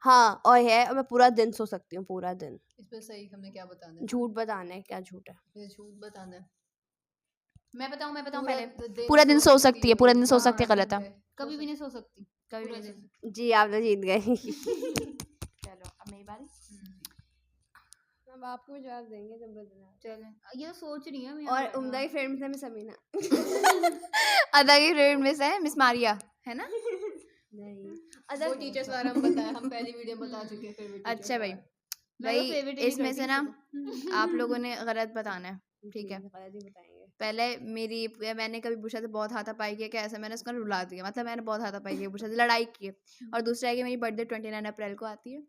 हाँ, और है, और मैं पूरा दिन सो सकती हूँ, पूरा दिन। इसमें सही हमने क्या बताना है? झूठ बताना है, क्या झूठ है? ये झूठ बताना है। मैं बताऊँ पूरा पहले? पूरा दिन सो सकती है, पूरा दिन सो सकती है, गलत है। कभी भी नहीं सो सकती। कभी पूरा भी नहीं दिन। जी, आप तो जीत गए। चलो अब मेरी बारी। अब आपको जवाब देंगे जब बदला। चलें, ये तो सोच रही हूँ मैं। और उम्दा की फ्रेंड में समीना। अदा की फेवरेट मिस है मिस मारिया, है ना? नहीं, वो टीचर्स वाला हम बताया, हम पहली वीडियो में बता चुके हैं फेवरेट टीचर्स अच्छा भाई, मैं तो favorite ही नहीं इसमें से करती ना किसी को। आप लोगों ने गलत बताना है, ठीक है? गलत ही बताएंगे। पहले मैंने कभी बुशा से बहुत हाथापाई किया, कैसे मैंने उसका रुला दिया, मतलब मैंने बहुत हाथापाई की बुशा से, लड़ाई की है। और दूसरा है कि मेरी बर्थडे 29 अप्रैल को आती है।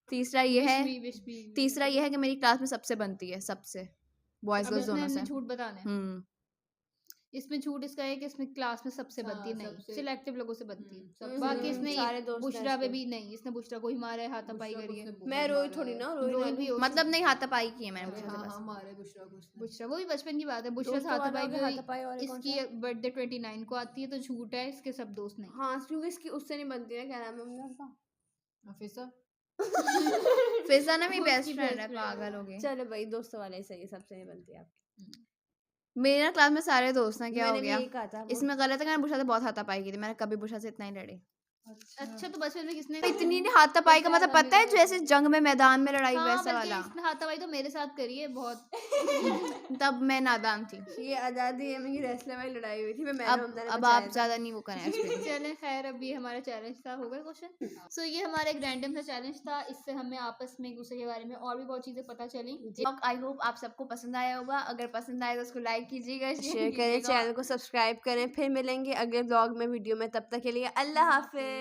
तीसरा ये है कि मेरी क्लास में सबसे बनती है, सबसे बॉयज अब गर्ल्स इसमें दोनों से। हमने झूठ बताना है। इसमें झूठ इसका है कि इसमें क्लास में सबसे बनती है, नहीं सबसे- सिलेक्टिव लोगों से बनती है। सबसे बाकी इसने सारे दोस्त हैं बुशरा पे इसके। भी नहीं, इसने बुशरा को ही मारा है, हाथापाई करी है। मैं रोई थोड़ी ना, रोई भी हो मतलब नहीं हाथापाई की है मैंने बुशा से हाँ बस। हाँ मारे बुशरा को उसने। बुशरा, वो भी बचपन की बात है। बुशरा से दोस्तों वाला हाथापाई हो भी गया, हुई। हाथापाई और एक कौन इसकी बर्थडे 29 को आती है, तो झूठ है, इसके सब दोस्त नहीं। हाँ, क्योंकि इसकी उससे नहीं बनती है, क्या नाम है उनका? ऑफिसर फिजा ना मेरी वो बेस्ट उसकी फ्रेंड best है, friend है। पागल हो गई। चलो भाई, दोस्तों वाले ही सही, सबसे नहीं बनती है आपकी। मेरे ना क्लास में सारे दोस्त हैं, क्या हो मैंने भी गया? यही कहा था, वो- इसमें गलत है कि मैंने बुशा से बहुत हाथापाई की थी, मैंने कभी बुशा से इतना ही लड़ी। अच्छा, तो बचपन में किसने इतनी हाथापाई का मतलब पता है, जैसे जंग में मैदान में लड़ाई हाँ, वैसा बल्कि वाला। इसने हाथापाई तो मेरे साथ करी है बहुत। तब मैं नादान थी। ये आज़ादी है मेरी रेसलर वाली लड़ाई हुई थी, मैंने उम्दा ने अब बचाया आप था। ज्यादा नहीं वो करें एक्सपीरियंस। चलें, खैर, अभी हमारा चैलेंज था, हो गया क्वेश्चन। सो ये हमारा एक रैंडम सा चैलेंज था, इससे हमें आपस में एक दूसरे के बारे में और भी बहुत चीजें पता चली। आई होप आप सबको पसंद आया होगा, अगर पसंद आया तो उसको लाइक कीजिएगा, शेयर करें, चैनल को सब्सक्राइब करें। फिर मिलेंगे अगले ब्लॉग में, वीडियो में। तब तक के लिए अल्लाह हाफिज।